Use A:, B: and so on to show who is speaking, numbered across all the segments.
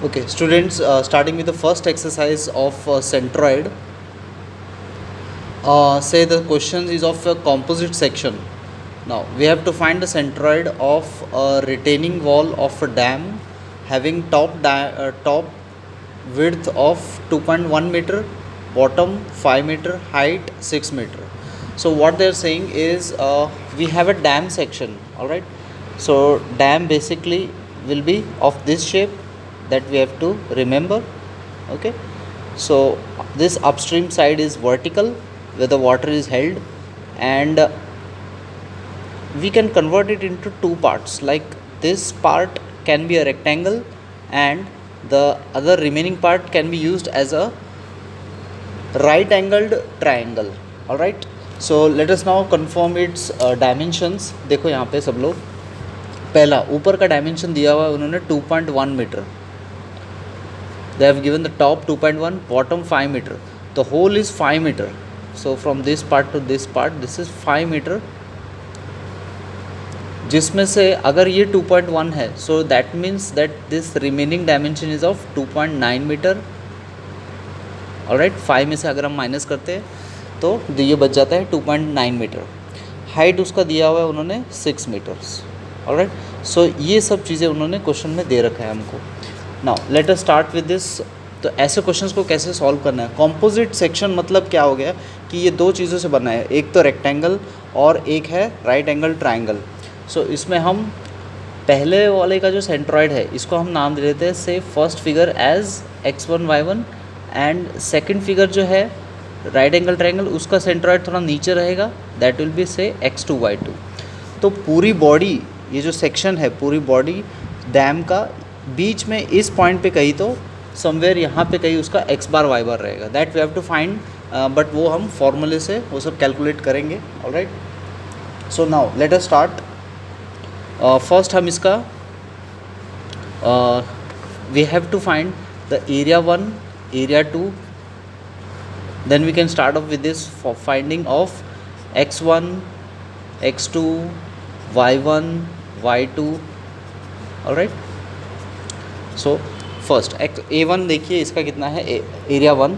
A: Okay, students, starting with the first exercise of centroid. Say the question is of a composite section. Now we have to find the centroid of a retaining wall of a dam having top width of 2.1 meter, bottom 5 meter, height 6 meter. So what they are saying is we have a dam section. All right. So dam basically will be of this shape that we have to remember. Okay. So this upstream side is vertical where the water is held, and we can convert it into two parts. Like this part can be a rectangle and the other remaining part can be used as a right angled triangle. All right. So let us now confirm its dimensions. देखो यहाँ पे सब लोग, पहला ऊपर का dimension दिया हुआ है उन्होंने 2.1 metre. They have given the top 2.1, bottom 5 meter. The whole is 5 meter. So from this part to this part, this is 5 meter. जिसमें से अगर ये 2.1 है, so that means that this remaining dimension is of 2.9 metre. Alright, 5 में से अगर हम minus करते हैं तो ये बच जाता है 2.9 मीटर. हाइट उसका दिया हुआ है उन्होंने 6 मीटर्स. ऑलराइट, सो ये सब चीज़ें उन्होंने क्वेश्चन में दे रखा है हमको. Now let us start with this. तो ऐसे क्वेश्चंस को कैसे सॉल्व करना है. कॉम्पोजिट सेक्शन मतलब क्या हो गया कि ये दो चीज़ों से बना है, एक तो रेक्टेंगल और एक है राइट एंगल ट्रायंगल. सो इसमें हम पहले वाले का जो सेंट्रॉइड है इसको हम नाम दे देते हैं से first figure as x1 y1, and second figure जो है राइट एंगल ट्रायंगल उसका सेंट्रॉइड थोड़ा नीचे रहेगा, दैट विल बी से x2 y2. तो पूरी बॉडी, ये जो सेक्शन है पूरी बॉडी डैम का बीच में इस पॉइंट पे कहीं तो समवेयर यहाँ पे कहीं उसका x बार y बार रहेगा. That we have to find, but वो हम फॉर्मूले से वो सब कैलकुलेट करेंगे. Alright, so now let us start. First हम इसका we have to find the area 1, area 2, then we can start off with this finding of x1, x2, y1, y2. Alright, so first A1 देखिए इसका कितना है, area 1.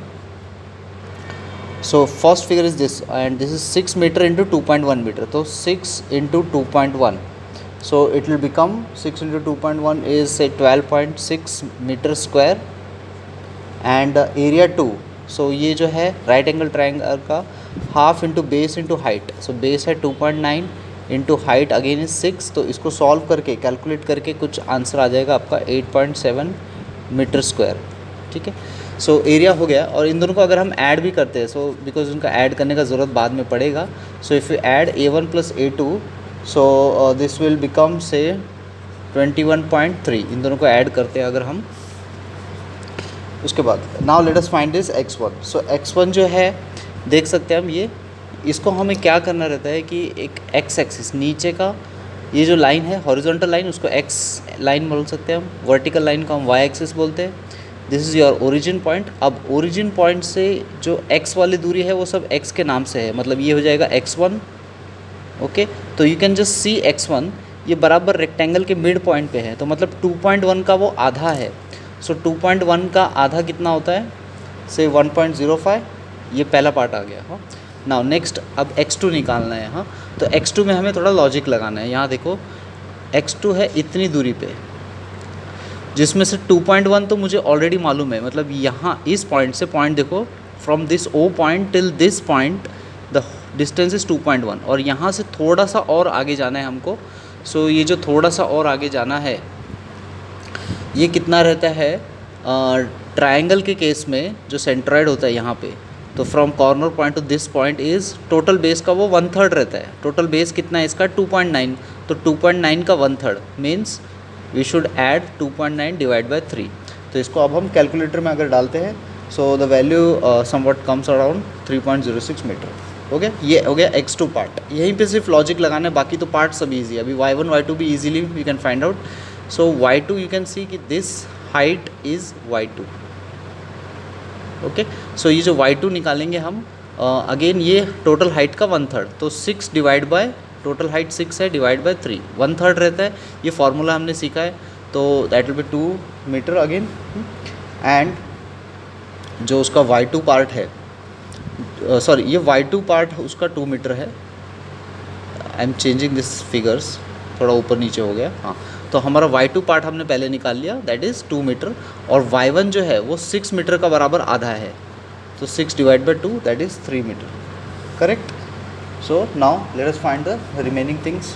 A: So first figure is this and this is 6 metre into 2.1 metre. तो 6 into 2.1, so it will become 6 into 2.1 is से 12.6 metre square. And area 2, सो ये जो है right angle triangle का half into base into height. So base है 2.9 into height again is 6. तो इसको solve करके कैलकुलेट करके कुछ आंसर आ जाएगा आपका 8.7 मीटर स्क्वायर. ठीक है, सो एरिया हो गया. और इन दोनों को अगर हम ऐड भी करते हैं, सो बिकॉज उनका ऐड करने का ज़रूरत बाद में पड़ेगा. So if you add A1 plus A2, so this will become से 21.3. इन दोनों को ऐड करते हैं अगर हम. उसके बाद now let us find this x1. So x1 जो है देख सकते हैं हम, ये इसको हमें क्या करना रहता है कि एक x एक्सिस नीचे का ये जो लाइन है हॉरिजॉन्टल लाइन, उसको x लाइन बोल सकते हैं हम. वर्टिकल लाइन को हम y एक्सिस बोलते हैं. This is your origin point. अब ओरिजिन पॉइंट से जो x वाली दूरी है वो सब x के नाम से है, मतलब ये हो जाएगा x1. ओके, तो you can just see x1 ये बराबर रेक्टेंगल के मिड पॉइंट पे है, तो मतलब 2.1 का वो आधा है. सो 2.1 का आधा कितना होता है, से 1.05. ये पहला पार्ट आ गया. हाँ, नाउ नेक्स्ट अब x2 निकालना है. हाँ, तो x2 में हमें थोड़ा लॉजिक लगाना है. यहाँ देखो x2 है इतनी दूरी पे, जिसमें से 2.1 तो मुझे ऑलरेडी मालूम है, मतलब यहाँ इस पॉइंट से पॉइंट देखो, from this O point till this point the distance is 2.1. और यहाँ से थोड़ा सा और आगे जाना है हमको. सो ये जो थोड़ा सा और आगे जाना है ये कितना रहता है, ट्रायंगल के केस में जो सेंट्रॉइड होता है यहाँ पे, तो from corner point two this point is total base का वो 1/3 रहता है. टोटल बेस कितना है इसका 2.9. तो 2.9 का 1/3 means we should add 2.9 divide by 3. तो इसको अब हम कैलकुलेटर में अगर डालते हैं, so the value somewhat comes around 3.06 metre. हो गया, ये हो गया x2 पार्ट. यहीं पे सिर्फ लॉजिक लगाना है, बाकी तो पार्ट सब ईजी है. अभी y1 y2 भी easily you can find out. So y2 you can see कि this height is y2. Okay, so ये जो y2 निकालेंगे हम, अगेन ये टोटल हाइट का 1/3. तो 6 डिवाइड बाय टोटल हाइट 6 है डिवाइड बाय 3, 1/3 रहता है. ये फार्मूला हमने सीखा है. तो तो that will be 2 metre again. And जो उसका y2 पार्ट है, सॉरी ये y2 पार्ट उसका 2 मीटर है। I am changing this figures, थोड़ा ऊपर नीचे हो गया। हाँ, तो हमारा y2 पार्ट हमने पहले निकाल लिया, दैट इज़ 2 मीटर। और y1 जो है वो 6 मीटर का बराबर आधा है, तो 6 divide by 2 that is 3 metre, correct. So now let us find the remaining things.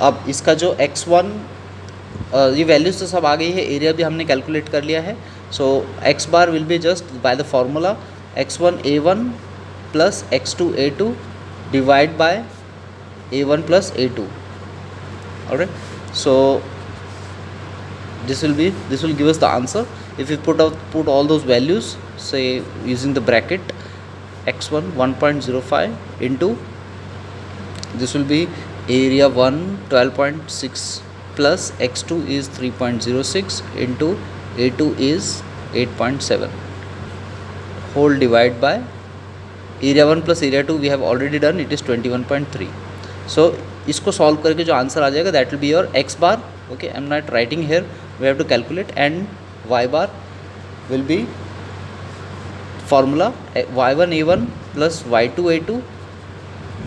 A: अब इसका जो x1, ये वैल्यूज तो सब आ गई है, एरिया भी हमने कैलकुलेट कर लिया है। सो x bar will be just by the formula x1 a1 plus x2 a2 divide by a1 plus a2, alright. So this will give us the answer if we put all those values, say using the bracket x1 1.05 into this will be area 1 12.6 plus x2 is 3.06 into a2 is 8.7 whole divide by area 1 plus area 2 we have already done, it is 21.3. So इसको solve करके जो answer आ जाएगा that will be your x bar, okay, I am not writing here, we have to calculate, and y bar will be formula y1 a1 plus y2 a2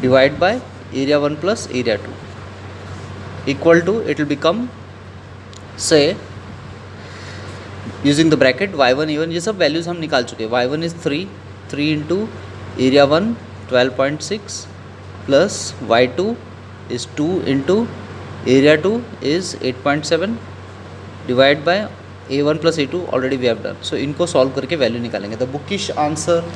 A: divide by area 1 plus area 2 equal to, it will become, say using the bracket y1 a1, ये सब values हम निकाल चुके हैं। y1 is 3 into area 1 12.6 plus y2 is 2 into area 2 is 8.7 divide by a1 plus a2 already we have done. So इनको सॉल्व करके value निकालेंगे। द बुकिश आंसर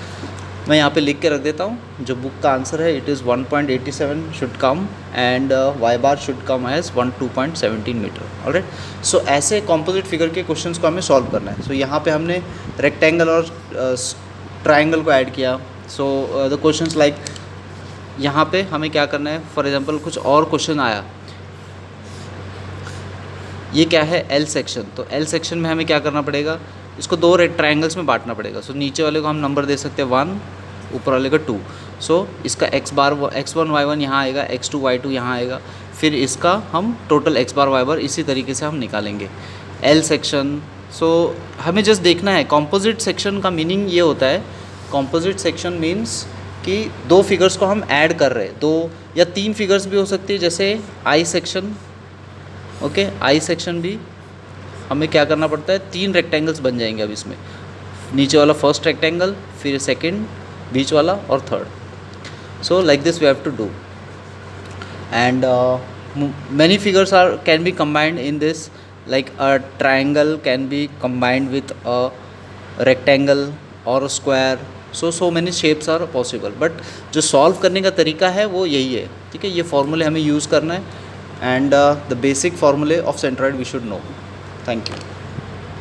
A: मैं यहाँ पे लिख के रख देता हूँ, जो बुक का आंसर है it is 1.87 should come and y bar should come as 2.17 metre, alright. So ऐसे कॉम्पोजिट फिगर के क्वेश्चंस को हमें सॉल्व करना है। सो यहाँ पे हमने रेक्टेंगल और ट्राइंगल को ऐड किया। सो द क्वेश्चंस लाइक यहाँ पे हमें क्या करना है, फॉर एग्जांपल कुछ और क्वेश्चन आया, ये क्या है L सेक्शन, तो L सेक्शन में हमें क्या करना पड़ेगा, इसको दो ट्रायंगल्स में बांटना पड़ेगा। सो नीचे वाले को हम नंबर दे सकते हैं 1, ऊपर वाले का 2। सो इसका x बार x1 y1 यहाँ आएगा, x2 y2 यहाँ आएगा, फिर इसका हम टोटल x बार y बार इसी तरीके से हम निकालेंगे। L सेक्शन, सो हमें जस्ट देखना है कॉम्पोजिट सेक्शन का मीनिंग ये होता है, कॉम्पोजिट सेक्शन मीन्स कि दो फिगर्स को हम ऐड कर रहे हैं, 2 या 3 फिगर्स भी हो सकती है, जैसे I section, okay, I section भी हमें क्या करना पड़ता है, 3 रेक्टेंगल्स बन जाएंगे अब इसमें, नीचे वाला फर्स्ट रेक्टेंगल, फिर सेकंड, बीच वाला और third. So like this we have to do, and many figures can be combined in this, like a triangle can be combined with a rectangle or a square, so many shapes are possible, but जो solve करने का तरीका है वो यही है, ठीक है। ये फॉर्मूले हमें यूज़ करना है, and the basic formulae of centroid we should know. Thank you.